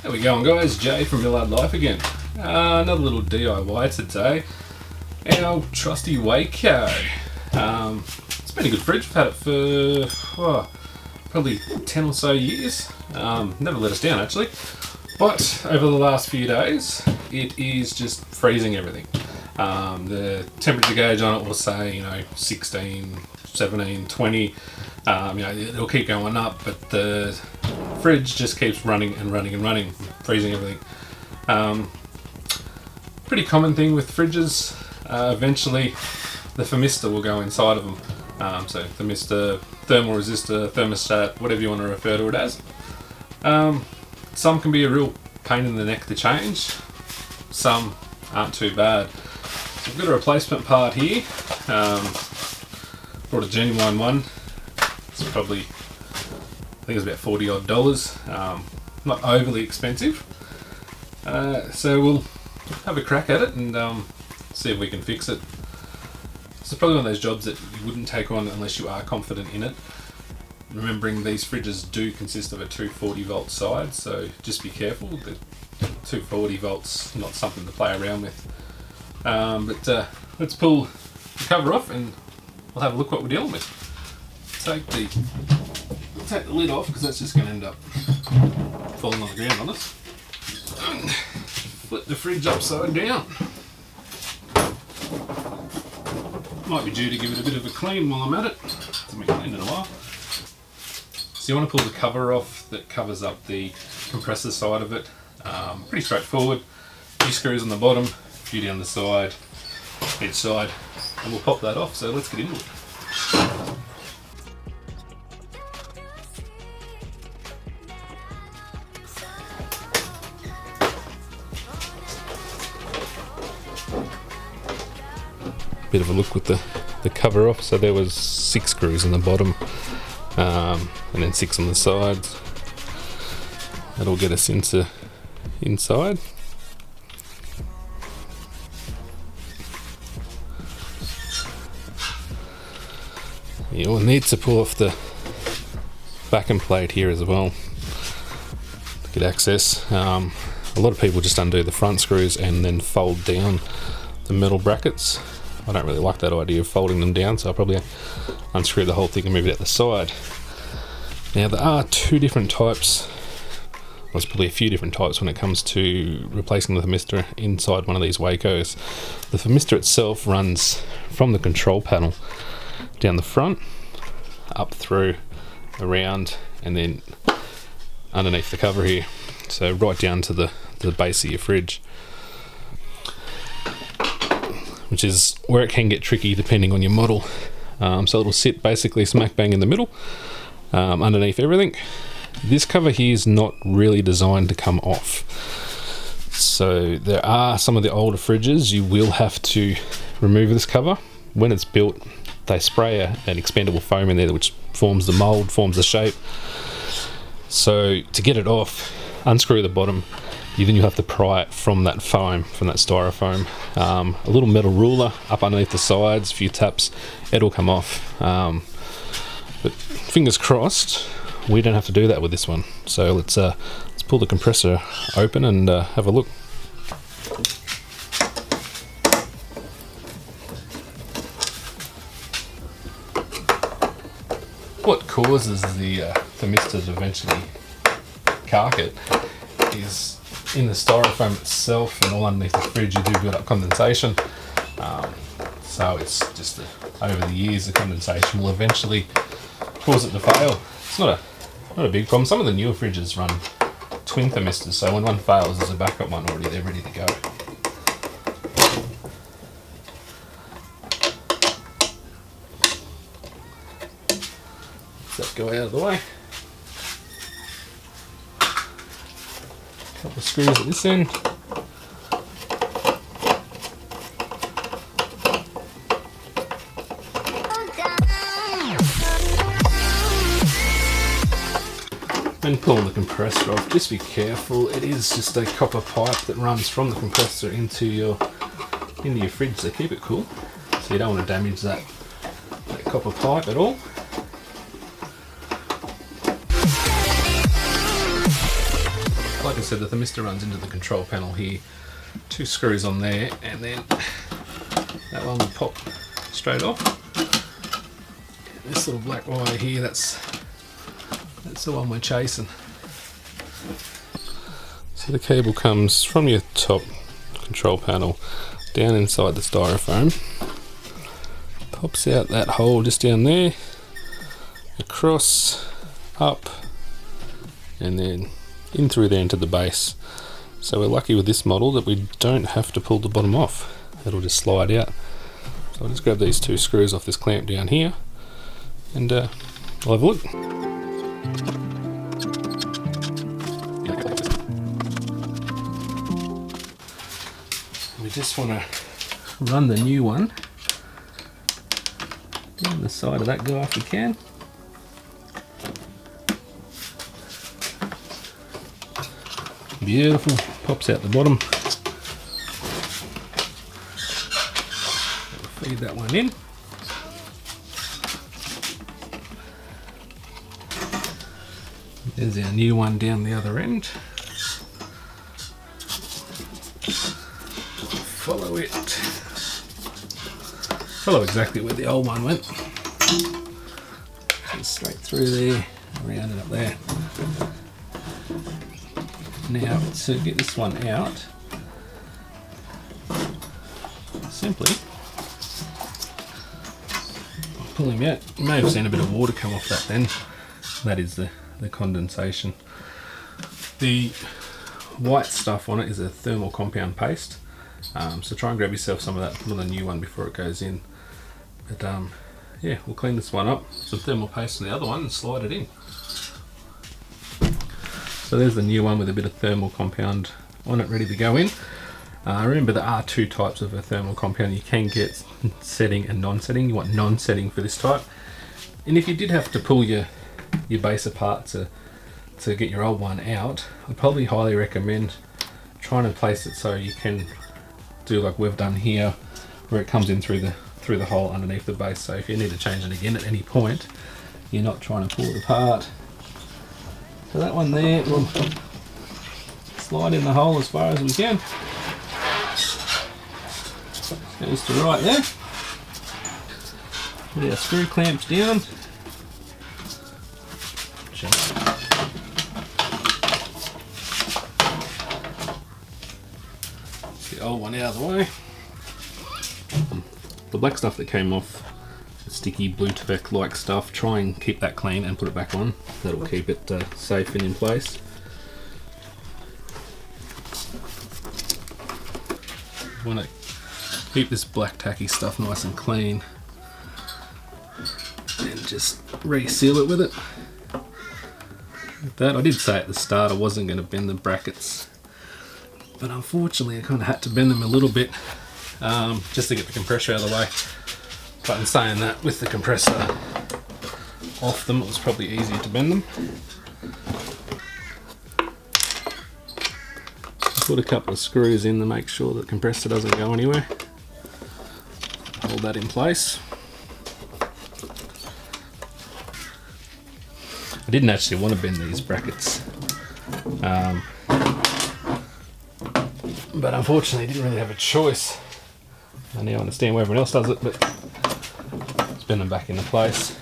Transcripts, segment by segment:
There we go, guys. Jay from Millard Life again. Another little DIY today. Our trusty WAECO. It's been a good fridge. We've had it for probably 10 or so years. Never let us down actually. But over the last few days, it is just freezing everything. The temperature gauge on it will say, 16, 17, 20. It'll keep going up, but the fridge just keeps running and running and running, freezing everything. Pretty common thing with fridges. Eventually, the thermistor will go inside of them. So thermistor, thermal resistor, thermostat, whatever you want to refer to it as. Some can be a real pain in the neck to change. Some aren't too bad. So I've got a replacement part here. Brought a genuine one. It's probably, I think it's about $40 odd. Not overly expensive. So we'll have a crack at it and see if we can fix it. It's probably one of those jobs that you wouldn't take on unless you are confident in it. Remembering these fridges do consist of a 240 volt side, so just be careful. The 240 volts not something to play around with. But let's pull the cover off and we'll have a look what we're dealing with. Take the lid off because that's just going to end up falling on the ground on us. Flip the fridge upside down. Might be due to give it a bit of a clean while I'm at it. Hasn't been cleaned in a while. So you want to pull the cover off that covers up the compressor side of it. Pretty straightforward. A few screws on the bottom, a few down the side, each side, and we'll pop that off. So let's get into it. Bit of a look with the cover off. So there was 6 screws on the bottom, and then 6 on the sides. That'll get us into inside. You'll need to pull off the backing plate here as well to get access. A lot of people just undo the front screws and then fold down the metal brackets. I don't really like that idea of folding them down, so I'll probably unscrew the whole thing and move it out the side. Now there are 2 different types, well, there's probably a few different types when it comes to replacing the thermistor inside one of these WAECOs. The thermistor itself runs from the control panel down the front, up through, around, and then underneath the cover here. So right down to the base of your fridge. Which is where it can get tricky depending on your model. So it'll sit basically smack bang in the middle, underneath everything. This cover here is not really designed to come off. So there are some of the older fridges, you will have to remove this cover. When it's built, they spray an expandable foam in there which forms the mold, forms the shape. So to get it off, unscrew the bottom. Then you'll have to pry it from that foam, from that styrofoam. A little metal ruler up underneath the sides, a few taps, it'll come off. But fingers crossed, we don't have to do that with this one. So let's pull the compressor open and have a look. What causes the thermistor to eventually cark it is in the styrofoam itself and all underneath the fridge you do build up condensation. So it's just over the years the condensation will eventually cause it to fail. It's not a big problem. Some of the newer fridges run twin thermistors, so when one fails there's a backup one already there ready to go. Let that go out of the way. Couple of screws at this end. When pulling the compressor off, just be careful. It is just a copper pipe that runs from the compressor into your fridge, so keep it cool. So you don't want to damage that copper pipe at all. like I said, the thermistor runs into the control panel here. 2 screws on there, and then that one will pop straight off. And this little black wire here, that's the one we're chasing. So the cable comes from your top control panel down inside the styrofoam, pops out that hole just down there, across, up, and then in through there into the base. So we're lucky with this model that we don't have to pull the bottom off. It'll just slide out. So I'll just grab these 2 screws off this clamp down here, and I'll have a look. We just want to run the new one down the side of that guy if we can. Beautiful, pops out the bottom. We'll feed that one in. There's our new one down the other end. Follow it. Follow exactly where the old one went. Just straight through there, around it up there. Now, to get this one out, simply pull him out. You may have seen a bit of water come off that then. That is the condensation. The white stuff on it is a thermal compound paste. So try and grab yourself some of that, put on the new one before it goes in. But yeah, we'll clean this one up, some thermal paste on the other one, and slide it in. So there's the new one with a bit of thermal compound on it ready to go in. Remember there are 2 types of a thermal compound. You can get setting and non-setting. You want non-setting for this type. And if you did have to pull your base apart to get your old one out, I'd probably highly recommend trying to place it so you can do like we've done here, where it comes in through the hole underneath the base. So if you need to change it again at any point, you're not trying to pull it apart. So that one there will slide in the hole as far as we can. Goes to right there. Put our screw clamps down. Get the old one out of the way. The black stuff that came off, sticky blue tack like stuff, try and keep that clean and put it back on. That'll keep it safe and in place. You want to keep this black tacky stuff nice and clean and just re-seal it with it. Like that. I did say at the start I wasn't going to bend the brackets, but unfortunately I kind of had to bend them a little bit just to get the compressor out of the way. But in saying that, with the compressor off them, it was probably easier to bend them. Put a couple of screws in to make sure that the compressor doesn't go anywhere. Hold that in place. I didn't actually want to bend these brackets, but unfortunately I didn't really have a choice. I now understand why everyone else does it, but let's bend them back into place.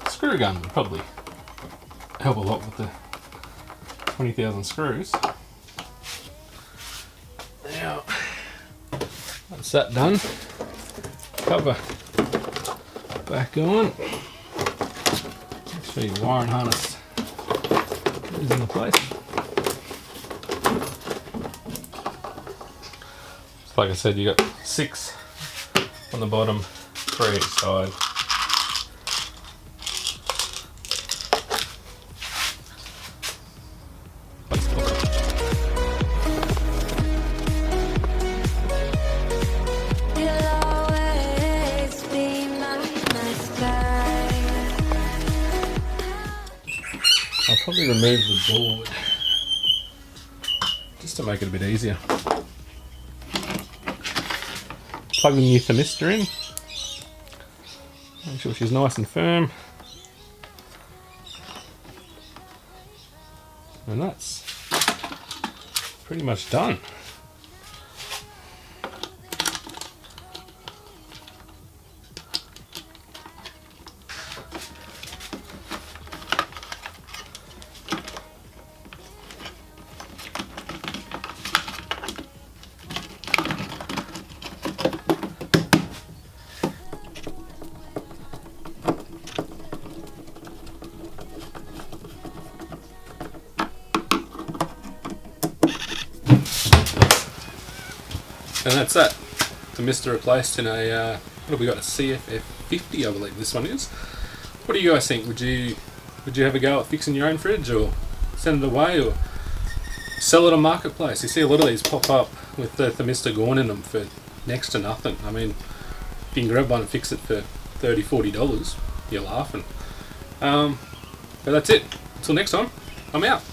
Screw gun would probably help a lot with the 20,000 screws. Now, that's that done. Cover back on. Make sure your wiring harness is in place. So like I said, you got 6 on the bottom, 3 each side. Yeah. probably remove the board just to make it a bit easier. Plug the new thermistor in. Make sure she's nice and firm. And that's pretty much done. And that's that. The thermistor replaced in a, what have we got, a CF50 I believe this one is. What do you guys think? Would you have a go at fixing your own fridge, or send it away, or sell it on Marketplace? You see a lot of these pop up with the thermistor gone in them for next to nothing. I mean, if you can grab one and fix it for $30, $40, you're laughing. But that's it. Until next time, I'm out.